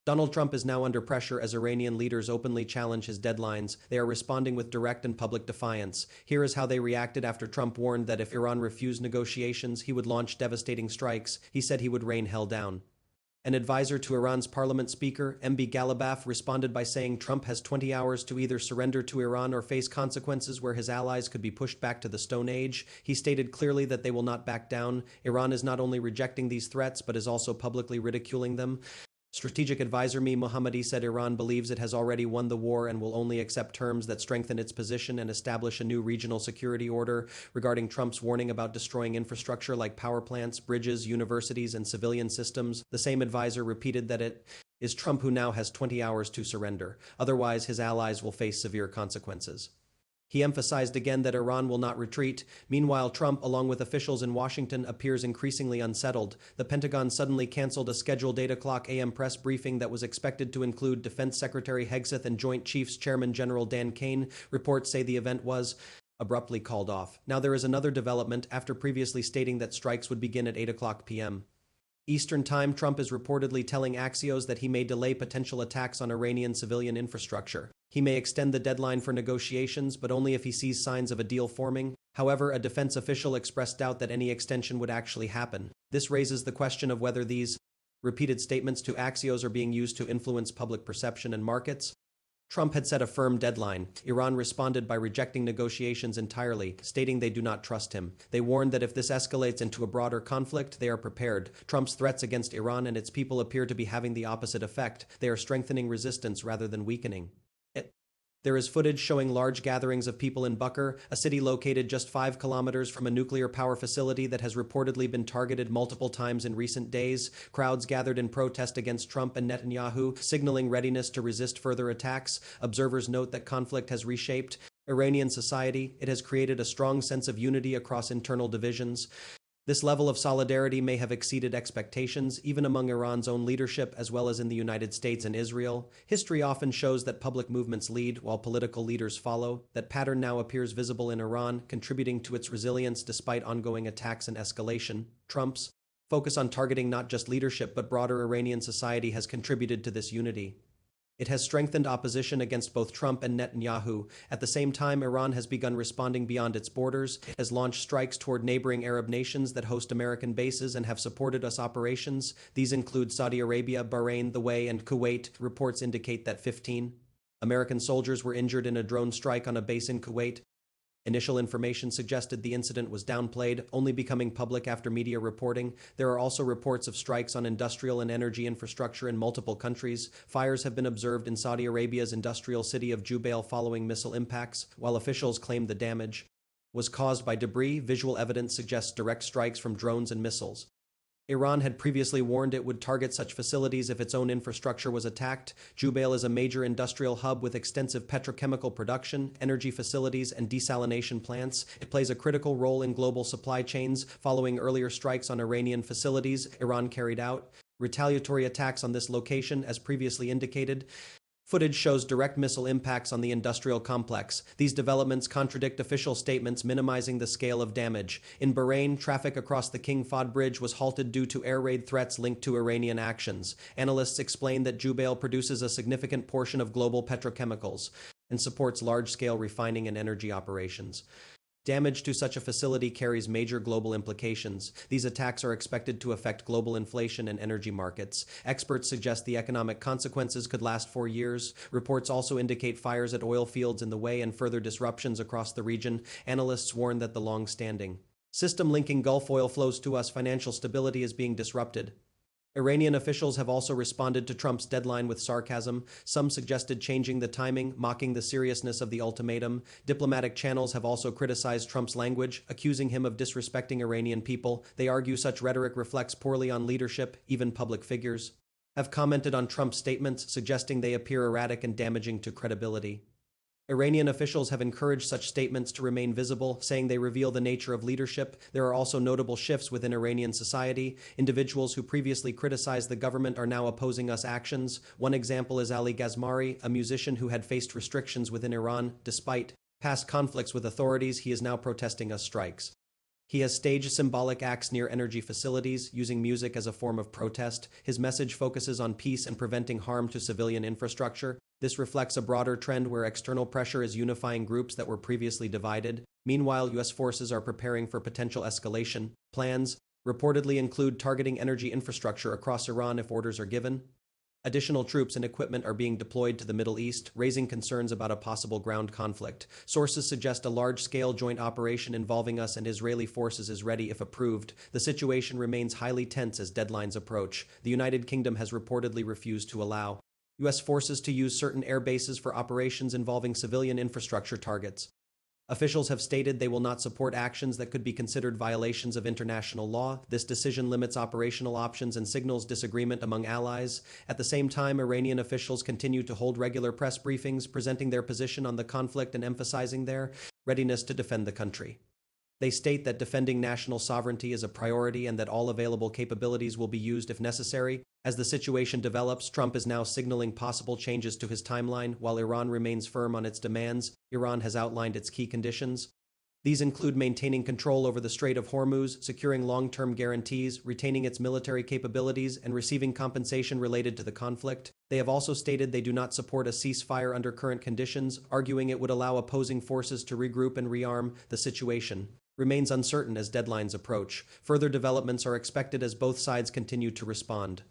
Donald Trump is now under pressure as Iranian leaders openly challenge his deadlines. They are responding with direct and public defiance. Here is how they reacted after Trump warned that if Iran refused negotiations, he would launch devastating strikes. He said he would rain hell down. An advisor to Iran's parliament speaker, MB Ghalibaf, responded by saying Trump has 20 hours to either surrender to Iran or face consequences where his allies could be pushed back to the Stone Age. He stated clearly that they will not back down. Iran is not only rejecting these threats, but is also publicly ridiculing them. Strategic advisor Mohammadi said Iran believes it has already won the war and will only accept terms that strengthen its position and establish a new regional security order. Regarding Trump's warning about destroying infrastructure like power plants, bridges, universities, and civilian systems, the same advisor repeated that it is Trump who now has 20 hours to surrender. Otherwise, his allies will face severe consequences. He emphasized again that Iran will not retreat. Meanwhile, Trump, along with officials in Washington, appears increasingly unsettled. The Pentagon suddenly canceled a scheduled 8 o'clock a.m. press briefing that was expected to include Defense Secretary Hegseth and Joint Chiefs Chairman General Dan Kane. Reports say the event was abruptly called off. Now there is another development after previously stating that strikes would begin at 8 o'clock p.m. Eastern Time. Trump is reportedly telling Axios that he may delay potential attacks on Iranian civilian infrastructure. He may extend the deadline for negotiations, but only if he sees signs of a deal forming. However, a defense official expressed doubt that any extension would actually happen. This raises the question of whether these repeated statements to Axios are being used to influence public perception and markets. Trump had set a firm deadline. Iran responded by rejecting negotiations entirely, stating they do not trust him. They warned that if this escalates into a broader conflict, they are prepared. Trump's threats against Iran and its people appear to be having the opposite effect. They are strengthening resistance rather than weakening it. There is footage showing large gatherings of people in Bakr, a city located just 5 kilometers from a nuclear power facility that has reportedly been targeted multiple times in recent days. Crowds gathered in protest against Trump and Netanyahu, signaling readiness to resist further attacks. Observers note that conflict has reshaped Iranian society. It has created a strong sense of unity across internal divisions. This level of solidarity may have exceeded expectations, even among Iran's own leadership as well as in the United States and Israel. History often shows that public movements lead while political leaders follow. That pattern now appears visible in Iran, contributing to its resilience despite ongoing attacks and escalation. Trump's focus on targeting not just leadership but broader Iranian society has contributed to this unity. It has strengthened opposition against both Trump and Netanyahu. At the same time, Iran has begun responding beyond its borders. It has launched strikes toward neighboring Arab nations that host American bases and have supported US operations. These include Saudi Arabia, Bahrain, the UAE, and Kuwait. Reports indicate that 15 American soldiers were injured in a drone strike on a base in Kuwait. Initial information suggested the incident was downplayed, only becoming public after media reporting. There are also reports of strikes on industrial and energy infrastructure in multiple countries. Fires have been observed in Saudi Arabia's industrial city of Jubail following missile impacts, while officials claim the damage was caused by debris. Visual evidence suggests direct strikes from drones and missiles. Iran had previously warned it would target such facilities if its own infrastructure was attacked. Jubail is a major industrial hub with extensive petrochemical production, energy facilities, and desalination plants. It plays a critical role in global supply chains. Following earlier strikes on Iranian facilities, Iran carried out retaliatory attacks on this location, as previously indicated. Footage shows direct missile impacts on the industrial complex. These developments contradict official statements minimizing the scale of damage. In Bahrain, traffic across the King Fahd Bridge was halted due to air raid threats linked to Iranian actions. Analysts explain that Jubail produces a significant portion of global petrochemicals and supports large-scale refining and energy operations. Damage to such a facility carries major global implications. These attacks are expected to affect global inflation and energy markets. Experts suggest the economic consequences could last for years. Reports also indicate fires at oil fields in the way and further disruptions across the region. Analysts warn that the long-standing system linking Gulf oil flows to US financial stability is being disrupted. Iranian officials have also responded to Trump's deadline with sarcasm. Some suggested changing the timing, mocking the seriousness of the ultimatum. Diplomatic channels have also criticized Trump's language, accusing him of disrespecting Iranian people. They argue such rhetoric reflects poorly on leadership. Even public figures have commented on Trump's statements, suggesting they appear erratic and damaging to credibility. Iranian officials have encouraged such statements to remain visible, saying they reveal the nature of leadership. There are also notable shifts within Iranian society. Individuals who previously criticized the government are now opposing US actions. One example is Ali Ghazmari, a musician who had faced restrictions within Iran. Despite past conflicts with authorities, he is now protesting US strikes. He has staged symbolic acts near energy facilities, using music as a form of protest. His message focuses on peace and preventing harm to civilian infrastructure. This reflects a broader trend where external pressure is unifying groups that were previously divided. Meanwhile, US forces are preparing for potential escalation. Plans reportedly include targeting energy infrastructure across Iran if orders are given. Additional troops and equipment are being deployed to the Middle East, raising concerns about a possible ground conflict. Sources suggest a large-scale joint operation involving US and Israeli forces is ready if approved. The situation remains highly tense as deadlines approach. The United Kingdom has reportedly refused to allow US forces to use certain air bases for operations involving civilian infrastructure targets. Officials have stated they will not support actions that could be considered violations of international law. This decision limits operational options and signals disagreement among allies. At the same time, Iranian officials continue to hold regular press briefings, presenting their position on the conflict and emphasizing their readiness to defend the country. They state that defending national sovereignty is a priority and that all available capabilities will be used if necessary. As the situation develops, Trump is now signaling possible changes to his timeline. While Iran remains firm on its demands, Iran has outlined its key conditions. These include maintaining control over the Strait of Hormuz, securing long-term guarantees, retaining its military capabilities, and receiving compensation related to the conflict. They have also stated they do not support a ceasefire under current conditions, arguing it would allow opposing forces to regroup and rearm. The situation remains uncertain as deadlines approach. Further developments are expected as both sides continue to respond.